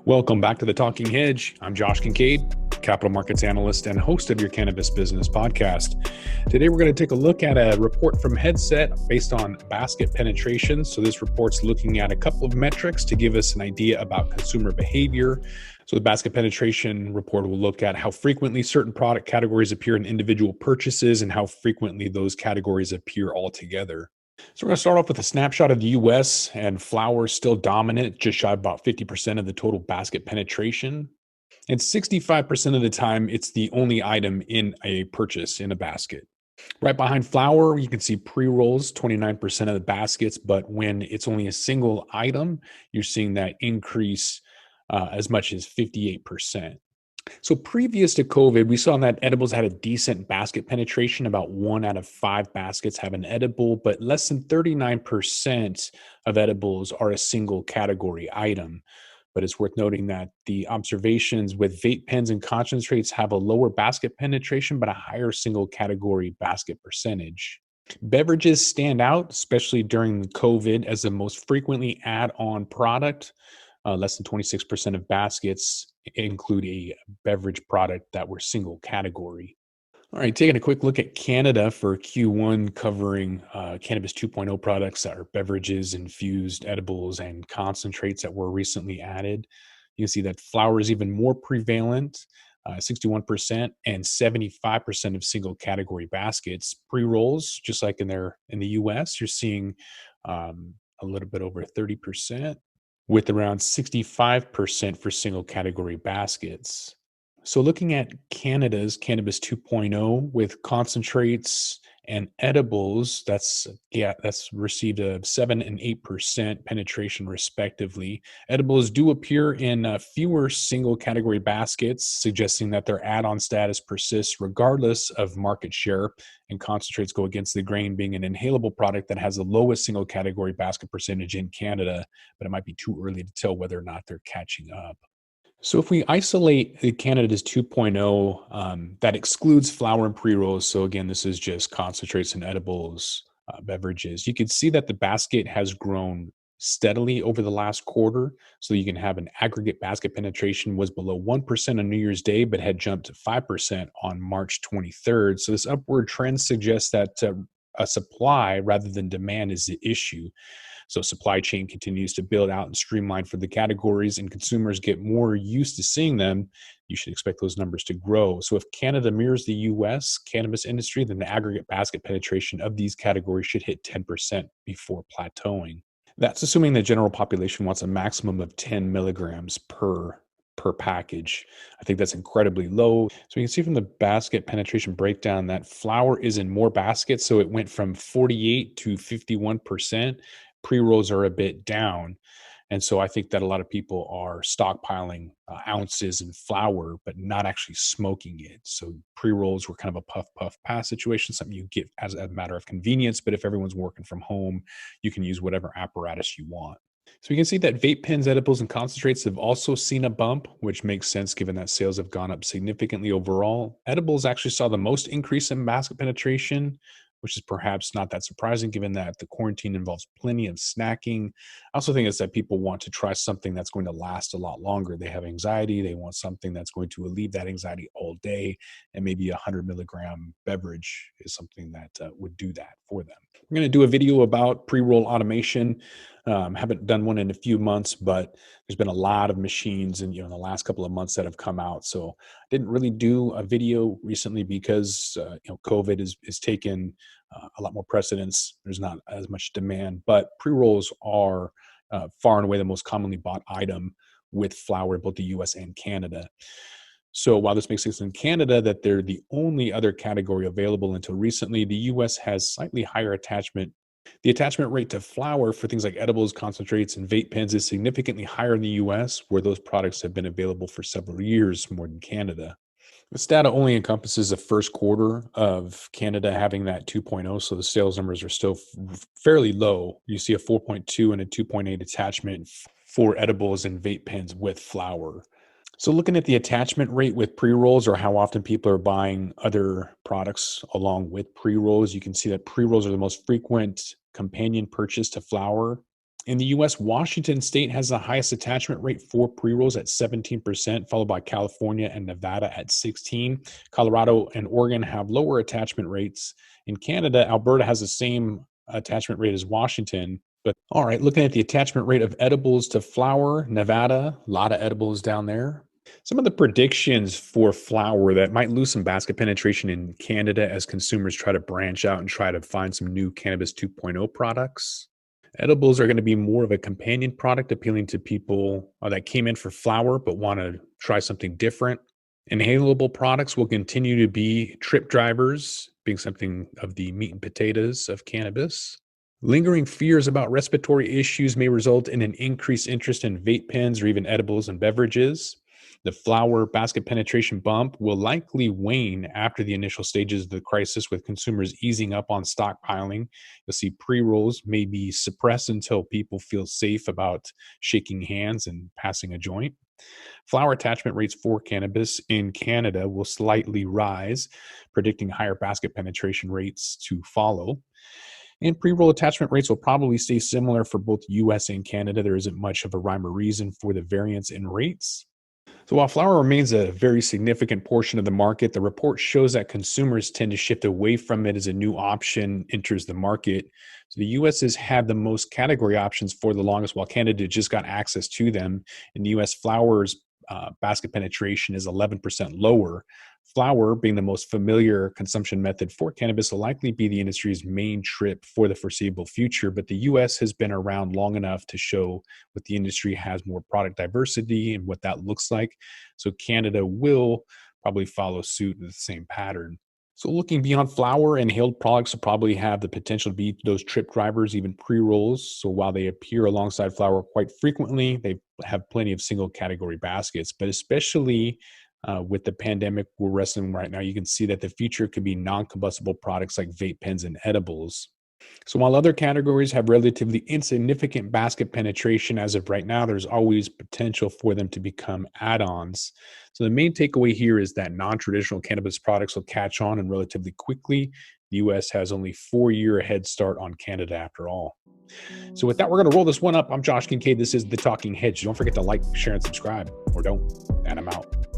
Welcome back to the Talking Hedge. I'm Josh Kincaid, capital markets analyst and host of your Cannabis Business podcast. Today, we're going to take a look at a report from Headset based on basket penetration. So this report's looking at a couple of metrics to give us an idea about consumer behavior. So the basket penetration report will look at how frequently certain product categories appear in individual purchases and how frequently those categories appear altogether. So we're going to start off with a snapshot of the U.S. and flower is still dominant, just shy of about 50% of the total basket penetration. And 65% of the time, it's the only item in a purchase in a basket. Right behind flower, you can see pre-rolls, 29% of the baskets, but when it's only a single item, you're seeing that increase as much as 58%. So previous to COVID, we saw that edibles had a decent basket penetration. About 1 out of 5 baskets have an edible, but less than 39% of edibles are a single category item. But it's worth noting that the observations with vape pens and concentrates have a lower basket penetration, but a higher single category basket percentage. Beverages stand out, especially during COVID, as the most frequently add-on product. Less than 26% of baskets include a beverage product that were single category. All right, taking a quick look at Canada for Q1, covering Cannabis 2.0 products that are beverages, infused edibles, and concentrates that were recently added. You can see that flower is even more prevalent, 61% and 75% of single category baskets. Pre-rolls, just like in the US, you're seeing a little bit over 30%. With around 65% for single category baskets. So looking at Canada's Cannabis 2.0 with concentrates and edibles, that's received a 7 and 8% penetration respectively. Edibles do appear in fewer single category baskets, suggesting that their add-on status persists regardless of market share, and concentrates go against the grain, being an inhalable product that has the lowest single category basket percentage in Canada, but it might be too early to tell whether or not they're catching up. So if we isolate the Canada's 2.0, that excludes flower and pre-rolls. So again, this is just concentrates and edibles, beverages. You can see that the basket has grown steadily over the last quarter. So you can have an aggregate basket penetration was below 1% on New Year's Day, but had jumped to 5% on March 23rd. So this upward trend suggests that a supply rather than demand is the issue. So supply chain continues to build out and streamline for the categories, and consumers get more used to seeing them. You should expect those numbers to grow. So if Canada mirrors the US cannabis industry, then the aggregate basket penetration of these categories should hit 10% before plateauing. That's assuming the general population wants a maximum of 10 milligrams per package. I think that's incredibly low. So you can see from the basket penetration breakdown that flower is in more baskets. So it went from 48 to 51%. Pre-rolls are a bit down. And so I think that a lot of people are stockpiling ounces in flower, but not actually smoking it. So pre-rolls were kind of a puff pass situation, something you get as a matter of convenience. But if everyone's working from home, you can use whatever apparatus you want. So you can see that vape pens, edibles, and concentrates have also seen a bump, which makes sense given that sales have gone up significantly overall. Edibles actually saw the most increase in basket penetration, which is perhaps not that surprising given that the quarantine involves plenty of snacking. I also think it's that people want to try something that's going to last a lot longer. They have anxiety. They want something that's going to alleviate that anxiety all day. And maybe a 100 milligram beverage is something that would do that for them. We're going to do a video about pre-roll automation. Haven't done one in a few months, but there's been a lot of machines in the last couple of months that have come out. So I didn't really do a video recently because COVID is taken a lot more precedence. There's not as much demand, but pre-rolls are far and away the most commonly bought item with flower in both the US and Canada. So while this makes sense in Canada that they're the only other category available until recently, the US has slightly higher attachment. The attachment rate to flower for things like edibles, concentrates, and vape pens is significantly higher in the US, where those products have been available for several years more than Canada. This data only encompasses the first quarter of Canada having that 2.0, so the sales numbers are still fairly low. You see a 4.2 and a 2.8 attachment for edibles and vape pens with flower. So looking at the attachment rate with pre-rolls, or how often people are buying other products along with pre-rolls, you can see that pre-rolls are the most frequent companion purchase to flower. In the US, Washington state has the highest attachment rate for pre-rolls at 17%, followed by California and Nevada at 16. Colorado and Oregon have lower attachment rates. In Canada, Alberta has the same attachment rate as Washington. But all right, looking at the attachment rate of edibles to flower, Nevada, a lot of edibles down there. Some of the predictions for flower that might lose some basket penetration in Canada as consumers try to branch out and try to find some new Cannabis 2.0 products. Edibles are going to be more of a companion product appealing to people that came in for flower but want to try something different. Inhalable products will continue to be trip drivers, being something of the meat and potatoes of cannabis. Lingering fears about respiratory issues may result in an increased interest in vape pens or even edibles and beverages. The flower basket penetration bump will likely wane after the initial stages of the crisis, with consumers easing up on stockpiling. You'll see pre-rolls may be suppressed until people feel safe about shaking hands and passing a joint. Flower attachment rates for cannabis in Canada will slightly rise, predicting higher basket penetration rates to follow. And pre-roll attachment rates will probably stay similar for both US and Canada. There isn't much of a rhyme or reason for the variance in rates. So while flower remains a very significant portion of the market, the report shows that consumers tend to shift away from it as a new option enters the market. So the US has had the most category options for the longest, while Canada just got access to them. In the US, flowers basket penetration is 11% lower. Flower, being the most familiar consumption method for cannabis, will likely be the industry's main trip for the foreseeable future. But the US has been around long enough to show what the industry has more product diversity and what that looks like. So Canada will probably follow suit in the same pattern. So looking beyond flower, inhaled products will probably have the potential to be those trip drivers, even pre-rolls. So while they appear alongside flower quite frequently, they have plenty of single category baskets. But especially with the pandemic we're wrestling right now, you can see that the future could be non-combustible products like vape pens and edibles. So while other categories have relatively insignificant basket penetration as of right now, there's always potential for them to become add-ons. So the main takeaway here is that non-traditional cannabis products will catch on and relatively quickly. The US has only 4-year head start on Canada after all. So with that, we're going to roll this one up. I'm Josh Kincaid. This is the Talking Hedge. Don't forget to like, share, and subscribe, or don't, and I'm out.